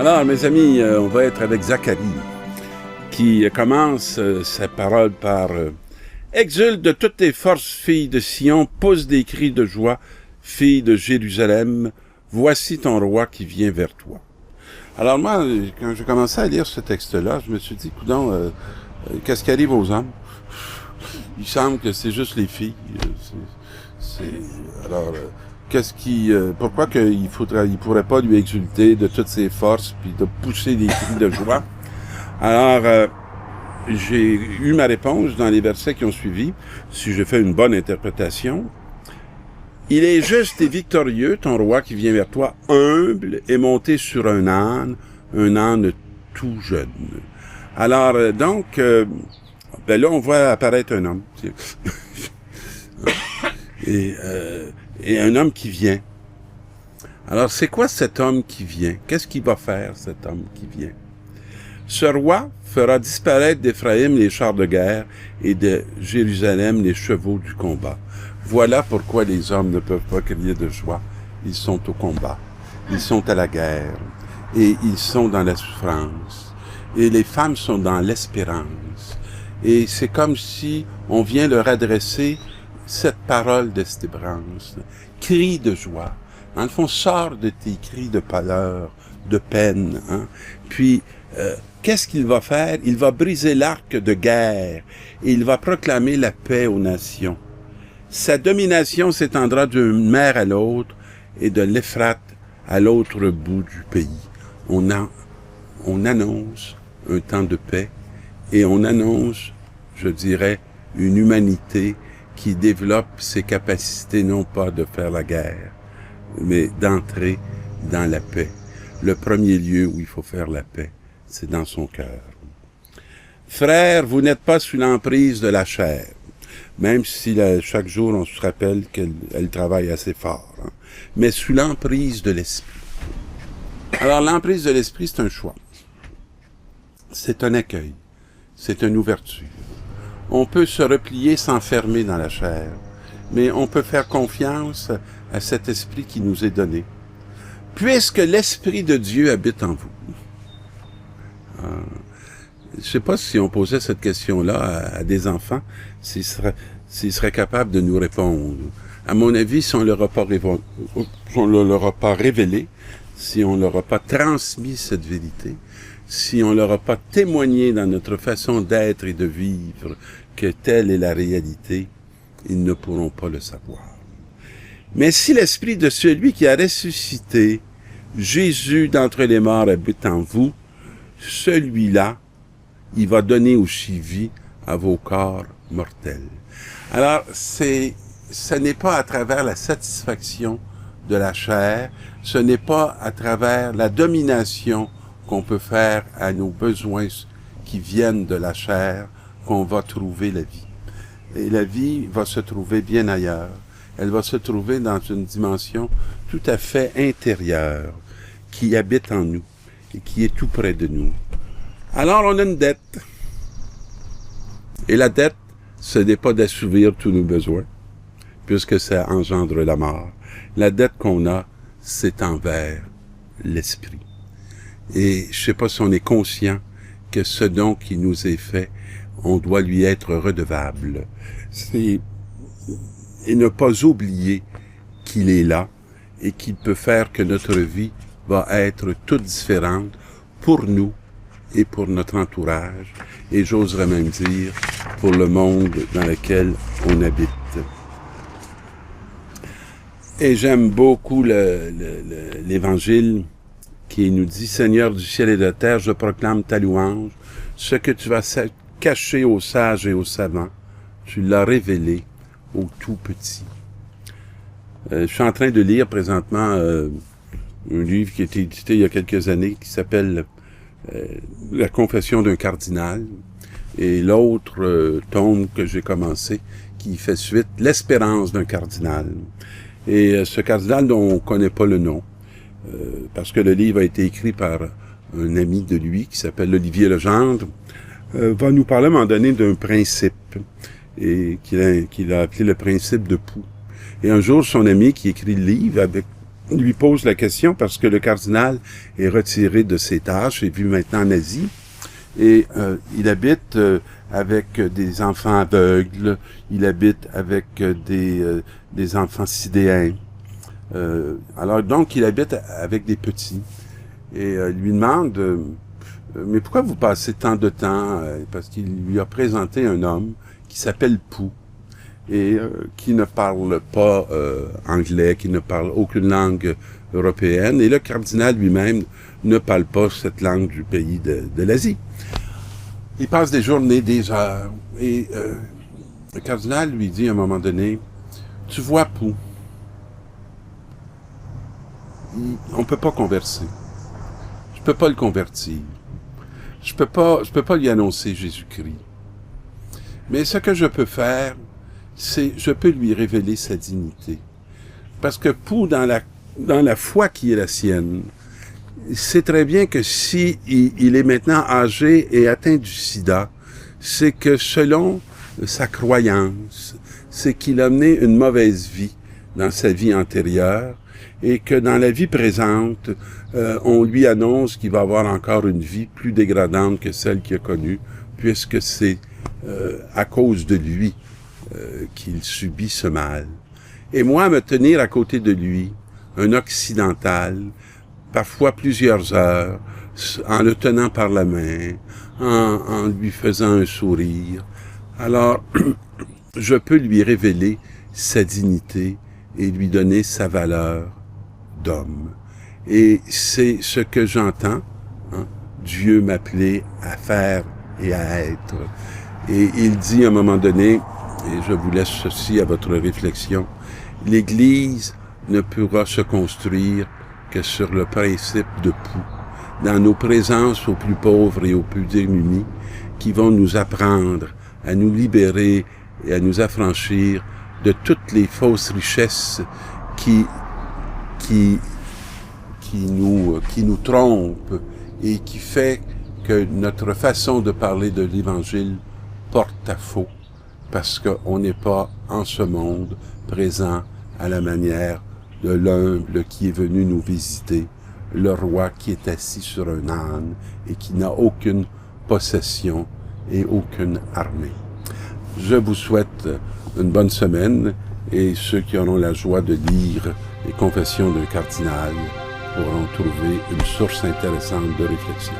Alors, mes amis, on va être avec Zacharie, qui commence sa parole par exulte de toutes tes forces, filles de Sion, pousse des cris de joie, filles de Jérusalem, voici ton roi qui vient vers toi. » Alors moi, quand j'ai commencé à lire ce texte-là, je me suis dit, coudonc, qu'est-ce qui arrive aux hommes? Il semble que c'est juste les filles. Alors, qu'est-ce qui, pourquoi qu'il pourrait pas lui exulter de toutes ses forces puis de pousser des cris de joie? Alors, j'ai eu ma réponse dans les versets qui ont suivi, si je fais une bonne interprétation. Il est juste et victorieux, ton roi qui vient vers toi, humble et monté sur un âne tout jeune. Alors, donc, ben là, on voit apparaître un homme. Et un homme qui vient. Alors, c'est quoi cet homme qui vient? Qu'est-ce qu'il va faire, cet homme qui vient? Ce roi fera disparaître d'Éphraïm les chars de guerre et de Jérusalem les chevaux du combat. Voilà pourquoi les hommes ne peuvent pas crier de joie. Ils sont au combat. Ils sont à la guerre. Et ils sont dans la souffrance. Et les femmes sont dans l'espérance. Et c'est comme si on vient leur adresser cette parole d'espérance. Crie de joie. Dans le fond, sors de tes cris de pâleur, de peine. Hein? Puis, qu'est-ce qu'il va faire? Il va briser l'arc de guerre et il va proclamer la paix aux nations. Sa domination s'étendra d'une mer à l'autre et de l'Euphrate à l'autre bout du pays. On annonce un temps de paix et on annonce, je dirais, une humanité qui développe ses capacités non pas de faire la guerre, mais d'entrer dans la paix. Le premier lieu où il faut faire la paix, c'est dans son cœur. Frères, vous n'êtes pas sous l'emprise de la chair, même si chaque jour on se rappelle qu'elle travaille assez fort, hein, mais sous l'emprise de l'esprit. Alors l'emprise de l'esprit, c'est un choix. C'est un accueil. C'est une ouverture. On peut se replier, s'enfermer dans la chair, mais on peut faire confiance à cet esprit qui nous est donné. Puisque l'Esprit de Dieu habite en vous. Je ne sais pas si on posait cette question-là à des enfants, s'ils seraient capables de nous répondre. À mon avis, si on ne leur a pas révélé, si on ne leur a pas transmis cette vérité, si on ne leur a pas témoigné dans notre façon d'être et de vivre que telle est la réalité, ils ne pourront pas le savoir. Mais si l'esprit de celui qui a ressuscité Jésus d'entre les morts habite en vous, celui-là, il va donner aussi vie à vos corps mortels. Alors, ce n'est pas à travers la satisfaction de la chair, ce n'est pas à travers la domination qu'on peut faire à nos besoins qui viennent de la chair qu'on va trouver la vie. Et la vie va se trouver bien ailleurs. Elle va se trouver dans une dimension tout à fait intérieure, qui habite en nous et qui est tout près de nous. Alors, on a une dette. Et la dette, ce n'est pas d'assouvir tous nos besoins, puisque ça engendre la mort. La dette qu'on a, c'est envers l'esprit. Et je ne sais pas si on est conscient que ce don qui nous est fait, on doit lui être redevable. Et ne pas oublier qu'il est là et qu'il peut faire que notre vie va être toute différente pour nous et pour notre entourage, et j'oserais même dire pour le monde dans lequel on habite. Et j'aime beaucoup l'Évangile qui nous dit « Seigneur du ciel et de la terre, je proclame ta louange. Ce que tu vas cacher aux sages et aux savants, tu l'as révélé aux tout petits. » Je suis en train de lire présentement un livre qui a été édité il y a quelques années qui s'appelle La confession d'un cardinal, et l'autre tome que j'ai commencé qui fait suite, L'espérance d'un cardinal. Et ce cardinal dont on ne connaît pas le nom, parce que le livre a été écrit par un ami de lui qui s'appelle Olivier Legendre, va nous parler à un moment donné d'un principe et qu'il a appelé le principe de Pou. Et un jour, son ami qui écrit le livre lui pose la question parce que le cardinal est retiré de ses tâches et vit maintenant en Asie. Et il habite avec des enfants aveugles, il habite avec des enfants sidéens. Alors donc, il habite avec des petits. Et lui demande, mais pourquoi vous passez tant de temps? Parce qu'il lui a présenté un homme qui s'appelle Pou et qui ne parle pas anglais, qui ne parle aucune langue européenne. Et le cardinal lui-même ne parle pas cette langue du pays de l'Asie. Il passe des journées, des heures. Et le cardinal lui dit à un moment donné, « Tu vois, Pou, on peut pas converser. Je peux pas le convertir. Je peux pas lui annoncer Jésus-Christ. Mais ce que je peux faire, c'est, je peux lui révéler sa dignité. Parce que Pou, dans la foi qui est la sienne, sait très bien que si il est maintenant âgé et atteint du sida, c'est que selon sa croyance, c'est qu'il a mené une mauvaise vie dans sa vie antérieure et que dans la vie présente, on lui annonce qu'il va avoir encore une vie plus dégradante que celle qu'il a connue, puisque c'est à cause de lui qu'il subit ce mal. Et moi, me tenir à côté de lui, un occidental, parfois plusieurs heures, en le tenant par la main, en lui faisant un sourire, alors je peux lui révéler sa dignité et lui donner sa valeur d'homme. Et c'est ce que j'entends, hein, Dieu m'appeler à faire et à être. Et il dit à un moment donné, et je vous laisse ceci à votre réflexion, l'Église ne pourra se construire que sur le principe de Pou, dans nos présences aux plus pauvres et aux plus démunis, qui vont nous apprendre à nous libérer et à nous affranchir de toutes les fausses richesses qui nous trompent et qui fait que notre façon de parler de l'Évangile porte à faux, parce qu'on n'est pas en ce monde présent à la manière de l'humble qui est venu nous visiter, le roi qui est assis sur un âne et qui n'a aucune possession et aucune armée. Je vous souhaite une bonne semaine et ceux qui auront la joie de lire les Confessions d'un cardinal pourront trouver une source intéressante de réflexion.